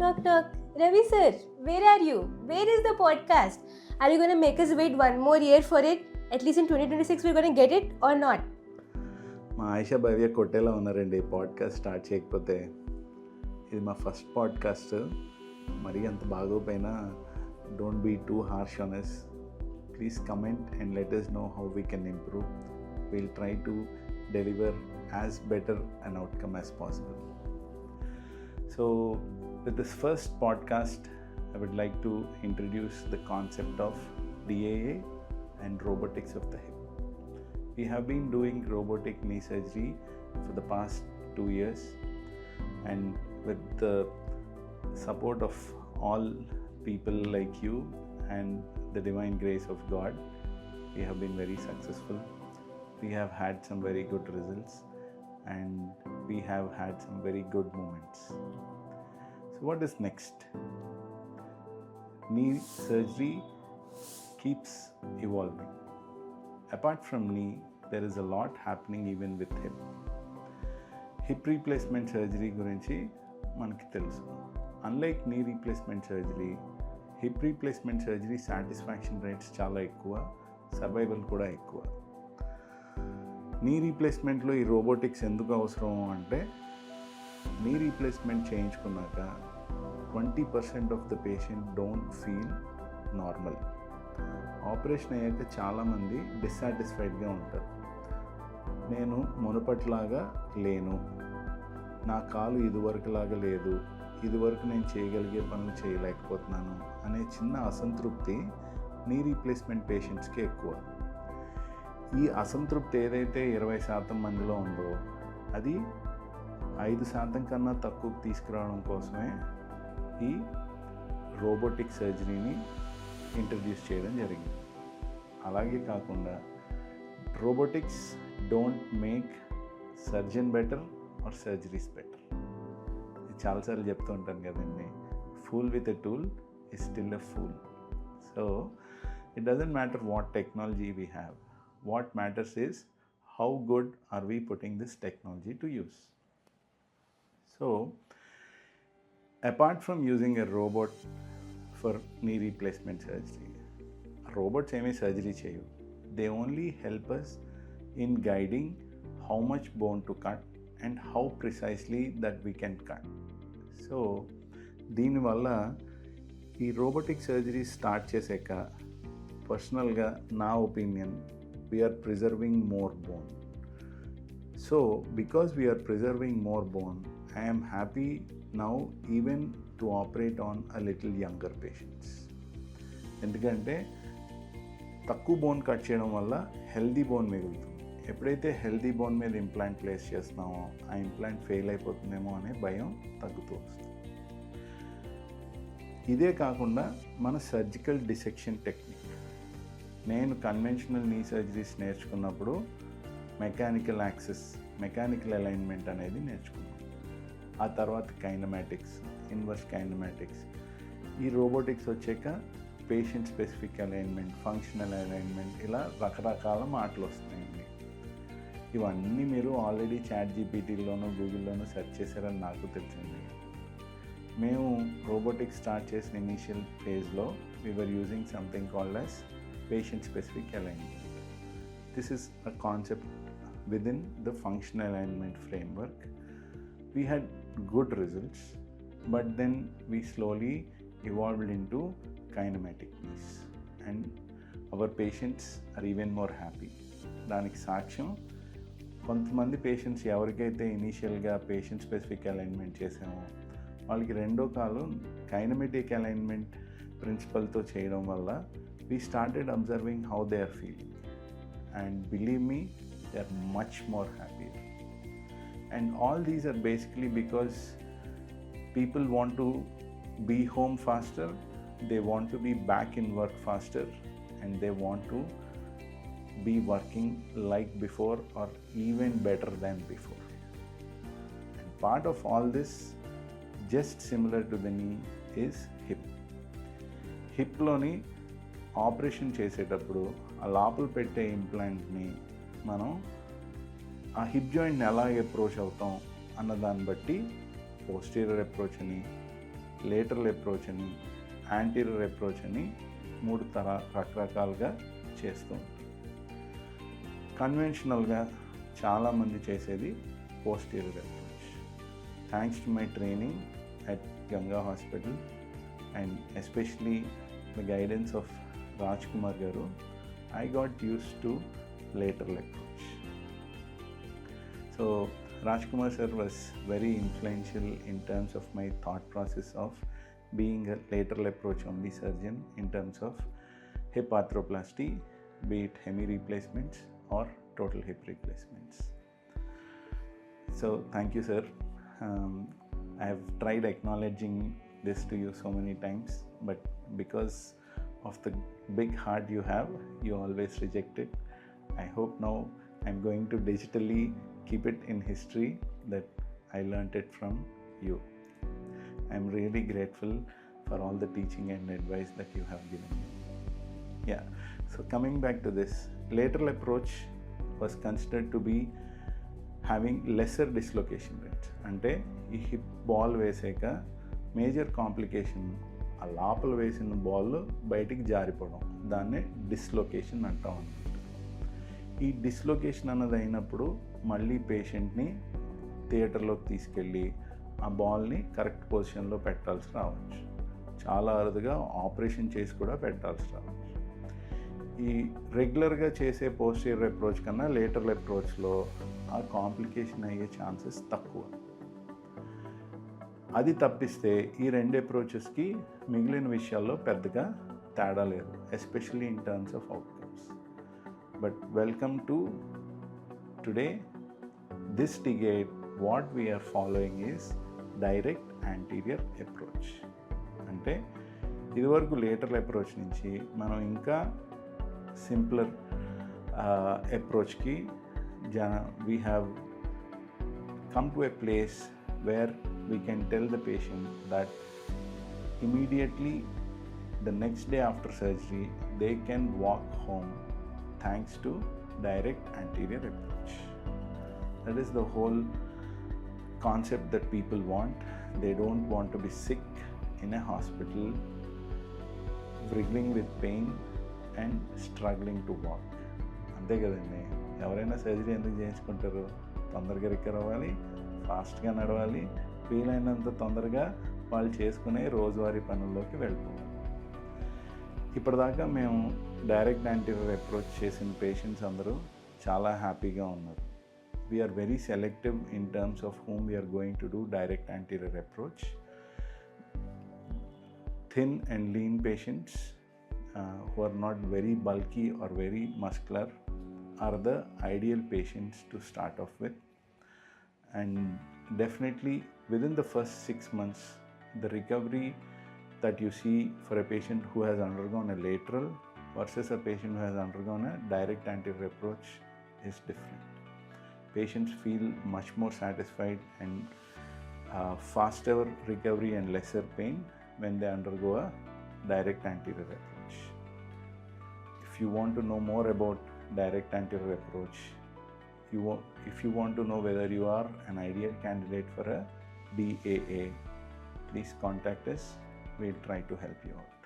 Knock knock. Ravi sir, where are you? Where is the podcast? Are you going to make us wait one more year for it? At least in 2026 we're going to get it or not? మా ఆయిషా భవ్య కొట్టేలా ఉన్నారండి podcast start చేయకపోతే. ఇది మా first podcast. మరీ అంత బాగోపోయినా don't be too harsh on us. Please comment and let us know how we can improve. We'll try to deliver as better an outcome as possible. So with this first podcast, I would like to introduce the concept of DAA and robotics of the hip. We have been doing robotic knee surgery for the past 2 years, and with the support of all people like you and the divine grace of God, we have been very successful. We have had some very good results and we have had some very good moments. So what is next? Knee surgery keeps evolving. Apart from knee, there is a lot happening even with hip. Hip replacement surgery గురించి మనకి తెలుసు. Unlike నీ replacement surgery, hip replacement surgery satisfaction rates చాలా ఎక్కువ, survival కూడా ఎక్కువ. నీ రీప్లేస్మెంట్లో ఈ రోబోటిక్స్ ఎందుకు అవసరం అంటే, నీ రీప్లేస్మెంట్ చేయించుకున్నాక 20% of the patient don't feel normal. Operation అయ్యాక చాలామంది డిస్సాటిస్ఫైడ్గా ఉంటారు. నేను మునుపట్లాగా లేను, నా కాలు ఇదివరకులాగా లేదు, ఇదివరకు నేను చేయగలిగే పనులు చేయలేకపోతున్నాను అనే చిన్న అసంతృప్తి నీ రీప్లేస్మెంట్ పేషెంట్స్కి ఎక్కువ. ఈ అసంతృప్తి ఏదైతే 20% మందిలో ఉందో, అది 5% కన్నా తక్కువ తీసుకురావడం కోసమే ఈ రోబోటిక్ సర్జరీని ఇంట్రడ్యూస్ చేయడం జరిగింది. అలాగే కాకుండా robotics don't make surgeon better or surgeries better. చాలాసార్లు చెప్తూ ఉంటాను కదండి, fool with a tool is still a fool. So it doesn't matter what technology we have. What matters is how good are we putting this technology to use. So apart from using a robot for knee replacement surgery, robots ఏమీ surgery చేయవు. They only help us in guiding how much bone to cut and how precisely that we can cut. So దీనివల్ల ఈ robotic surgery start చేసాక పర్సనల్గా నా opinion, we're preserving more bone. So because we're preserving more bone, I am happy now even to operate on a little younger patients. ఎందుకంటే తక్కువ bone cut చేయడం వల్ల healthy bone మిగులుతుంది. ఎప్పుడైతే హెల్దీ బోన్ మీద ఇంప్లాంట్ ప్లేస్ చేస్తున్నామో, ఆ implant fail అయిపోతుందేమో అనే భయం తగ్గుతూ వస్తుంది. ఇదే కాకుండా మన సర్జికల్ డిసెక్షన్ టెక్నిక్, నేను కన్వెన్షనల్ నీ సర్జరీస్ నేర్చుకున్నప్పుడు మెకానికల్ యాక్సెస్, మెకానికల్ అలైన్మెంట్ అనేది నేర్చుకున్నాను. ఆ తర్వాత కైనమాటిక్స్, ఇన్వర్స్ కైనమాటిక్స్. ఈ రోబోటిక్స్ వచ్చాక patient specific alignment, functional alignment, ఇలా రకరకాల మాటలు వస్తున్నాయండి. ఇవన్నీ మీరు ఆల్రెడీ ChatGPTలోనూ గూగుల్లోనూ సెర్చ్ చేశారని నాకు తెలిసింది. మేము రోబోటిక్స్ స్టార్ట్ చేసిన ఇనీషియల్ ఫేజ్లో we were using something called as patient specific alignment. This is a concept within the functional alignment framework. We had good results, but then we slowly evolved into kinematic knees and our patients are even more happy. దానికి సాక్ష్యం, కొంతమంది patients ఎవరికైతే ఇనీషియల్గా patient specific alignment చేసామో, వాళ్ళకి రెండో కాలు kinematic alignment ప్రిన్సిపల్తో చేయడం వల్ల we started observing how they are feeling, and believe me, they are much more happier. And all these are basically because people want to be home faster, they want to be back in work faster, and they want to be working like before or even better than before. And part of all this, just similar to the knee, is hip. హిప్లోని operation చేసేటప్పుడు ఆ లోపల పెట్టే ఇంప్లాంట్ని మనం ఆ hip జాయింట్ని ఎలా approach అవుతాం అన్న దాన్ని బట్టి పోస్టీరియర్ అప్రోచ్ అని, లేటరల్ అప్రోచ్ అని, యాంటీరియర్ అప్రోచ్ అని 3 రకరకాలుగా చేస్తూ ఉంటాం. కన్వెన్షనల్గా చాలామంది చేసేది posterior approach. Thanks to my training at Ganga Hospital and especially the guidance of Rajkumar Garu, I got used to lateral approach. So Rajkumar sir was very influential in terms of my thought process of being a lateral approach only surgeon in terms of hip arthroplasty, be it hemi replacements or total hip replacements. So thank you sir. I have tried acknowledging this to you so many times, but because of the big heart you have, you always reject it. I hope now I'm going to digitally keep it in history that I learnt it from you. I'm really grateful for all the teaching and advice that you have given me. Yeah, so coming back to this, lateral approach was considered to be having lesser dislocation rates. అంటే ఈ hip ball వేసాక major complication ఆ లోపల వేసిన ball బయటికి జారిపోవడం, దాన్నే dislocation అంటాం అన్నమాట. ఈ డిస్లొకేషన్ అన్నది అయినప్పుడు మళ్ళీ పేషెంట్ని థియేటర్లోకి తీసుకెళ్ళి ఆ బాల్ని కరెక్ట్ పొజిషన్లో పెట్టాల్సి రావచ్చు. చాలా అరుదుగా ఆపరేషన్ చేసి కూడా పెట్టాల్సి రావచ్చు. ఈ రెగ్యులర్గా చేసే పోస్టీరియర్ అప్రోచ్ కన్నా లేటరల్ అప్రోచ్లో ఆ కాంప్లికేషన్ అయ్యే ఛాన్సెస్ తక్కువ. అది తప్పిస్తే ఈ 2 అప్రోచెస్కి మిగిలిన విషయాల్లో పెద్దగా తేడా లేదు, especially in terms of outcomes. But welcome to today this decade what we're following is direct anterior approach. అంటే ఇదివరకు లేటరల్ అప్రోచ్ నుంచి మనం ఇంకా సింప్లర్ అప్రోచ్కి we have come to a place where we can tell the patient that immediately the next day after surgery they can walk home thanks to direct anterior approach. That is the whole concept that people want. They don't want to be sick in a hospital, wriggling with pain and struggling to walk. అంతే కదండి, ఎవరైనా surgery ఎందుకు చేయించుకుంటారు? తొందరగా recover అవ్వాలి, ఫాస్ట్గా నడవాలి, వీలైనంత తొందరగా వాళ్ళు చేసుకునే రోజువారీ పనుల్లోకి వెళ్ళిపోవాలి. ఇప్పటిదాకా మేము డైరెక్ట్ యాంటీరియర్ అప్రోచ్ చేసిన పేషెంట్స్ అందరూ చాలా హ్యాపీగా ఉన్నారు. We're very selective in terms of whom we're going to do direct anterior approach. Thin and lean patients who are not very bulky or very muscular are the ideal patients to start off with. And definitely within the first 6 months, the recovery that you see for a patient who has undergone a lateral versus a patient who has undergone a direct anterior approach is different. Patients feel much more satisfied and faster recovery and lesser pain when they undergo a direct anterior approach. If you want to know more about direct anterior approach, if you want to know whether you are an ideal candidate for a DAA, please contact us. We'll try to help you out.